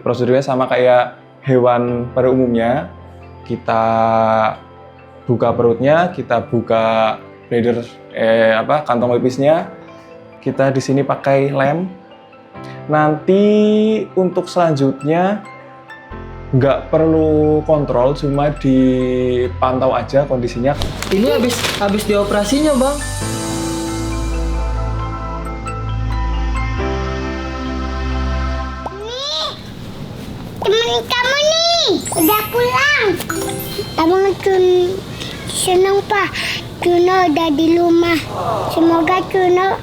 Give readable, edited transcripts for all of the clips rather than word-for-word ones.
prosedurnya sama kayak hewan pada umumnya. Kita buka perutnya, kita buka bladder kantong pipisnya. Kita di sini pakai lem. Nanti untuk selanjutnya nggak perlu kontrol, cuma dipantau aja kondisinya. Ini habis dioperasinya, Bang. Nih, temen kamu nih udah pulang. Abang senang Pak, Cuno udah di rumah. Semoga Cuno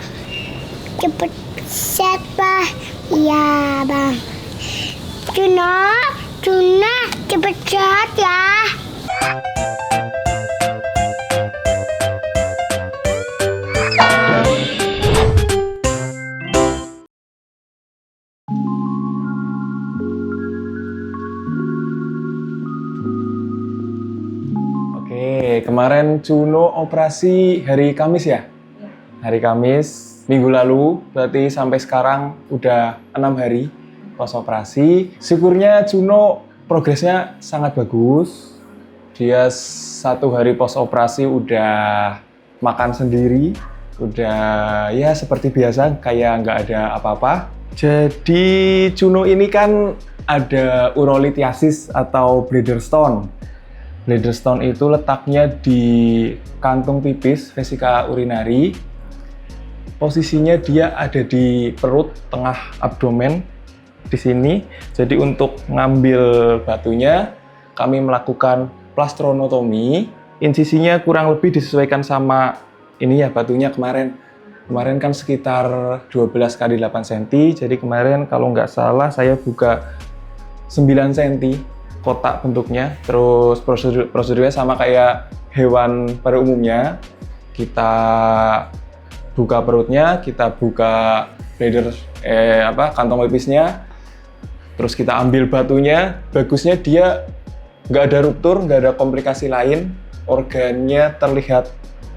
cepet sehat Pak. Iya Bang. Cuno cepet sehat ya. Oke, kemarin Cuno operasi hari Kamis ya? Hari Kamis minggu lalu, berarti sampai sekarang udah 6 hari pas operasi. Syukurnya Cuno progresnya sangat bagus. Dia 1 hari pos operasi udah makan sendiri, udah ya seperti biasa kayak nggak ada apa-apa. Jadi Cuno ini kan ada urolithiasis atau bladder stone. Bladder stone itu letaknya di kantung pipis, vesika urinari. Posisinya dia ada di perut, tengah abdomen di sini. Jadi untuk ngambil batunya, kami melakukan plastronotomi. Insisinya kurang lebih disesuaikan sama ini ya batunya kemarin. Kemarin kan sekitar 12 kali 8 cm. Jadi kemarin kalau nggak salah saya buka 9 cm kotak bentuknya. Terus prosedurnya sama kayak hewan pada umumnya. Kita buka perutnya, kita buka bladder kantong pipisnya, terus kita ambil batunya. Bagusnya dia nggak ada ruptur, nggak ada komplikasi lain, organnya terlihat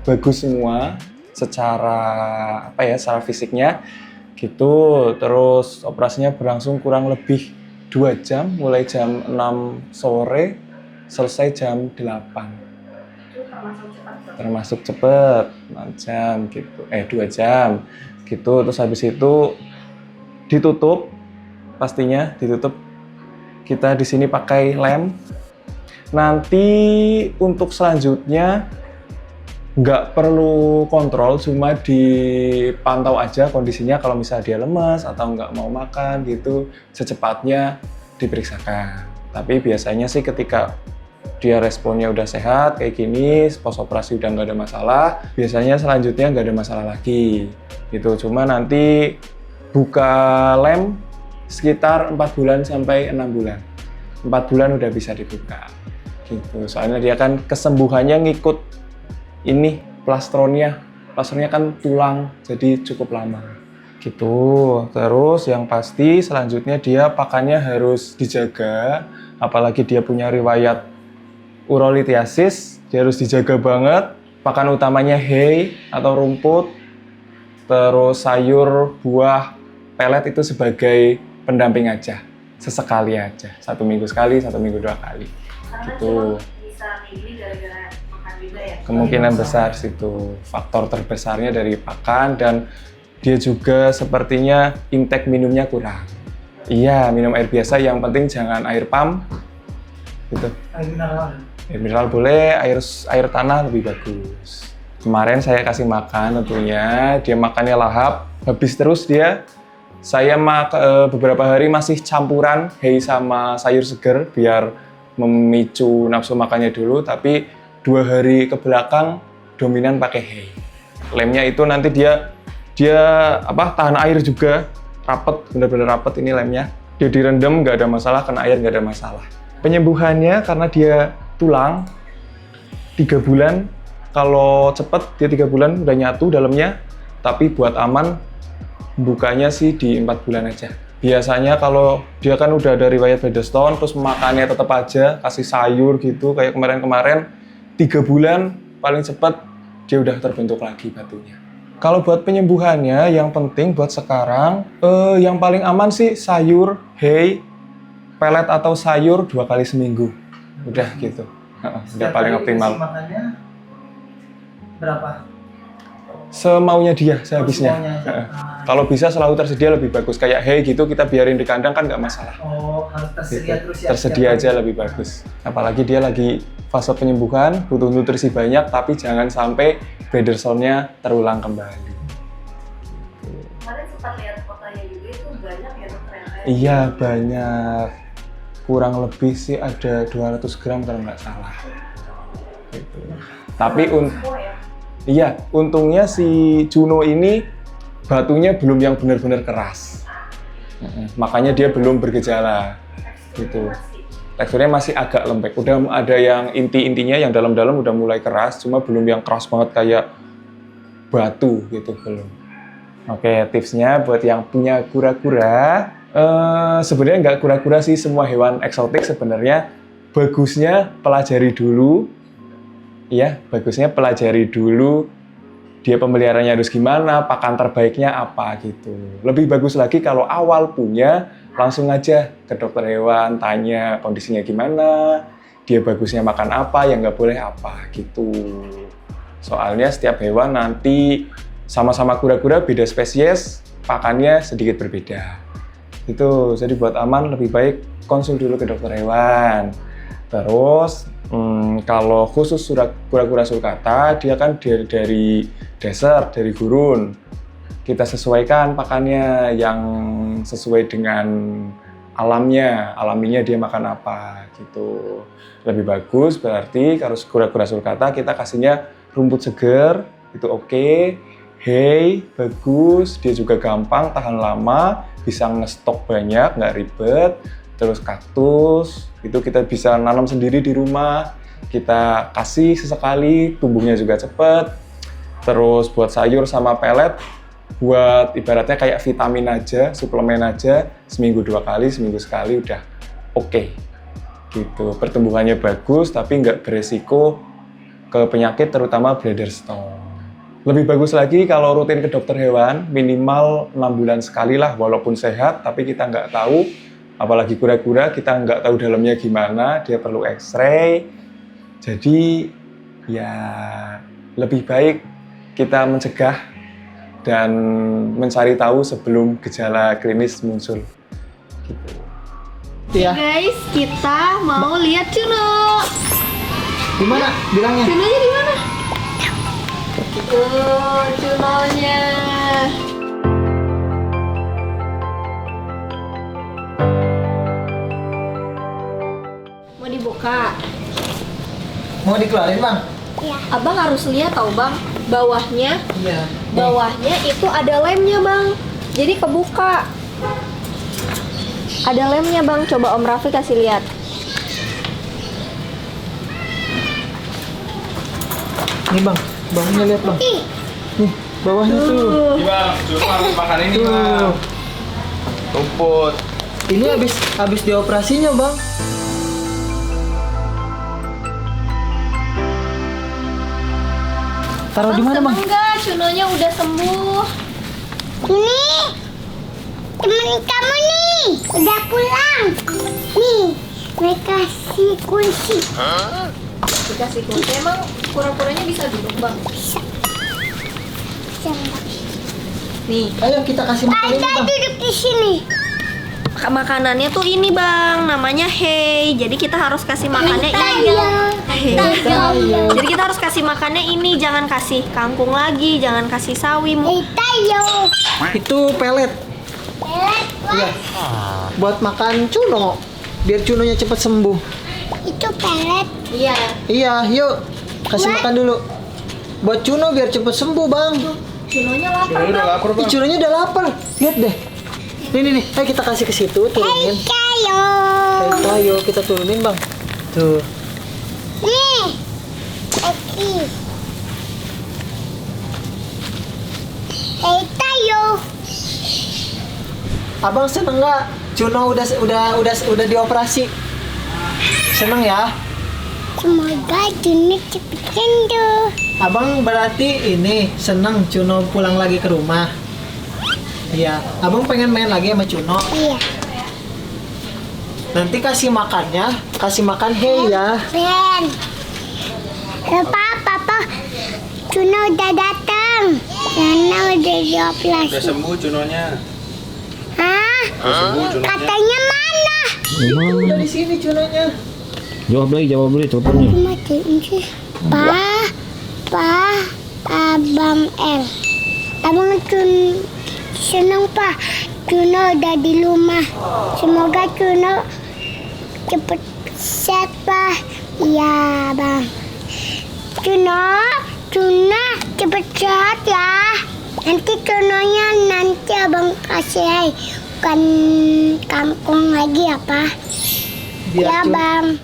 bagus semua secara secara fisiknya gitu. Terus operasinya berlangsung kurang lebih 2 jam, mulai jam 6 sore selesai jam 8. Termasuk cepet 4 jam gitu, 2 jam gitu. Terus habis itu ditutup, pastinya ditutup. Kita di sini pakai lem. Nanti untuk selanjutnya nggak perlu kontrol, cuma dipantau aja kondisinya. Kalau misalnya dia lemas atau nggak mau makan gitu, secepatnya diperiksakan. Tapi biasanya sih ketika dia responnya udah sehat kayak gini, pos operasi udah nggak ada masalah, biasanya selanjutnya nggak ada masalah lagi gitu. Cuma nanti buka lem sekitar 4 bulan sampai 6 bulan. 4 bulan udah bisa dibuka gitu. Soalnya dia kan kesembuhannya ngikut ini plastronya kan tulang, jadi cukup lama gitu. Terus yang pasti selanjutnya dia pakannya harus dijaga, apalagi dia punya riwayat urolithiasis, dia harus dijaga banget. Pakan utamanya hay atau rumput, terus sayur, buah, pelet itu sebagai pendamping aja, sesekali aja, 1 minggu sekali, 1 minggu 2 kali. Karena gitu. Bisa ini gara-gara makan juga ya? Kemungkinan besar situ, faktor terbesarnya dari pakan, dan dia juga sepertinya intake minumnya kurang. Iya, minum air biasa, yang penting jangan air pump gitu. Air mineral boleh, air tanah lebih bagus. Kemarin saya kasih makan tentunya, dia makannya lahap, habis terus dia. Saya beberapa hari masih campuran hay sama sayur seger biar memicu nafsu makannya dulu, tapi 2 hari ke belakang dominan pakai hay. Lemnya itu nanti dia tahan air juga, rapet, benar-benar rapet ini lemnya. Dia direndam nggak ada masalah, kena air nggak ada masalah. Penyembuhannya karena dia tulang 3 bulan, kalau cepet dia 3 bulan udah nyatu dalamnya, tapi buat aman bukanya sih di 4 bulan aja. Biasanya kalau dia kan udah ada riwayat bladder stone, terus makannya tetap aja kasih sayur gitu kayak kemarin-kemarin, 3 bulan paling cepet dia udah terbentuk lagi batunya. Kalau buat penyembuhannya yang penting buat sekarang yang paling aman sih sayur, hay, pelet atau sayur 2 kali seminggu. Udah gitu. Udah Setiap paling hari optimal. dikasih makannya berapa? Semaunya dia sehabisnya. Semaunya aja. Kalau bisa selalu tersedia lebih bagus. Kayak hay gitu kita biarin di kandang kan nggak masalah. Oh, harus tersedia Gitu. terus ya. Tersedia setiap aja hari. lebih bagus. Apalagi dia lagi fase penyembuhan, butuh nutrisi banyak, tapi jangan sampai Bredersonnya terulang kembali. Kemarin sempat lihat fotonya juga itu banyak ya dokter yang kayak Iya banyak, kurang lebih sih ada 200 gram kalau nggak salah. Gitu. Tapi semua ya. iya, untungnya si Juno ini batunya belum yang benar-benar keras. Makanya dia belum bergejala. Gitu. Teksturnya masih agak lembek. Udah ada yang inti-intinya yang dalam-dalam udah mulai keras, cuma belum yang keras banget kayak batu gitu belum. Oke, tipsnya buat yang punya kura-kura, sebenarnya nggak kura-kura sih, semua hewan eksotik sebenarnya bagusnya pelajari dulu. Ya, bagusnya pelajari dulu dia pemeliharaannya harus gimana, pakan terbaiknya apa gitu. Lebih bagus lagi kalau awal punya, langsung aja ke dokter hewan, tanya kondisinya gimana, dia bagusnya makan apa, yang nggak boleh apa gitu. Soalnya setiap hewan nanti sama-sama kura-kura beda spesies, pakannya sedikit berbeda. Itu, jadi buat aman lebih baik konsul dulu ke dokter hewan. Terus kalau khusus kura-kura sulcata, dia kan dari desert, dari gurun. Kita sesuaikan pakannya yang sesuai dengan alaminya dia makan apa gitu. Lebih bagus berarti kalau kura-kura sulcata kita kasihnya rumput seger, itu oke. Hay, bagus, dia juga gampang, tahan lama, bisa ngestok banyak, nggak ribet. Terus kaktus, itu kita bisa nanam sendiri di rumah, kita kasih sesekali, tumbuhnya juga cepet. Terus buat sayur sama pelet, buat ibaratnya kayak vitamin aja, suplemen aja, seminggu 2 kali, seminggu sekali udah oke. Gitu, pertumbuhannya bagus tapi nggak beresiko ke penyakit terutama Brederston. Lebih bagus lagi kalau rutin ke dokter hewan, minimal 6 bulan sekali lah, walaupun sehat, tapi kita nggak tahu. Apalagi kura-kura, kita nggak tahu dalamnya gimana, dia perlu X-ray. Jadi, ya lebih baik kita mencegah dan mencari tahu sebelum gejala klinis muncul. Gitu. Iya. Guys, kita mau lihat Juno. Di mana? Bilangnya. Junonya di mana? Tuh, Junonya. Mau dibuka. Mau dikeluarin, Bang? Abang harus lihat tau bang, bawahnya Iya. bawahnya itu ada lemnya bang, jadi kebuka. Ada lemnya bang, coba Om Raffi kasih lihat. Nih, Bang. Bawahnya lihat, Bang. Nih, bawahnya tuh. Bang, coba makan ini Tuh. Rumput. Ini habis dioperasinya, Bang. Taruh di mana, Bang? Seneng nggak? Cunonya udah sembuh. Ini temen kamu nih, udah pulang. Nih, mereka kasih kunci. Dikasih kunci, emang kura-kuranya bisa duduk bang? Coba. Nih, Ayo kita kasih makan ini, Ada Bang. duduk di sini. makanannya tuh ini bang, namanya hay. Jadi kita harus kasih makannya ini. Tayo. Tayo. Jadi kita harus kasih makannya ini, jangan kasih kangkung lagi, jangan kasih sawi. Tayo. Itu pelet. Pelet, Iya. Buat makan cuno. Biar cunonya cepat sembuh. itu pelet. Iya. Iya, yuk. Kasih makan dulu. Buat cuno biar cepat sembuh, Bang. Cunonya lapar bang. Ih, cunonya udah lapar. Lihat deh. Nih. Ayo kita kasih ke situ, turunin. Tayo. Ayo kita turunin, Bang. Tuh. Nih. Oke. Tayo. Abang seneng nggak? Cuno udah dioperasi. Seneng ya? Semoga Juni cepet sembuh. Abang berarti ini seneng Cuno pulang lagi ke rumah. Iya. Abang pengen main lagi sama Cuno. Iya. Nanti kasih makan Hey ya. Ben. Papa, Juno udah datang. Juno udah dioperasi. Udah sembuh Junonya. Hah? Udah sembuh Junonya. Katanya mana? Udah di sini Junonya. Jawab lagi teleponnya. Matiin sih. Abang L. Abang senang Pak. Juno udah di rumah. Semoga Juno cepet sehat Pak. Iya Bang. Juno cepet sehat ya. Nanti Junonya nanti Abang kasih bukan kangkung lagi ya Pak. Ya Biar Bang.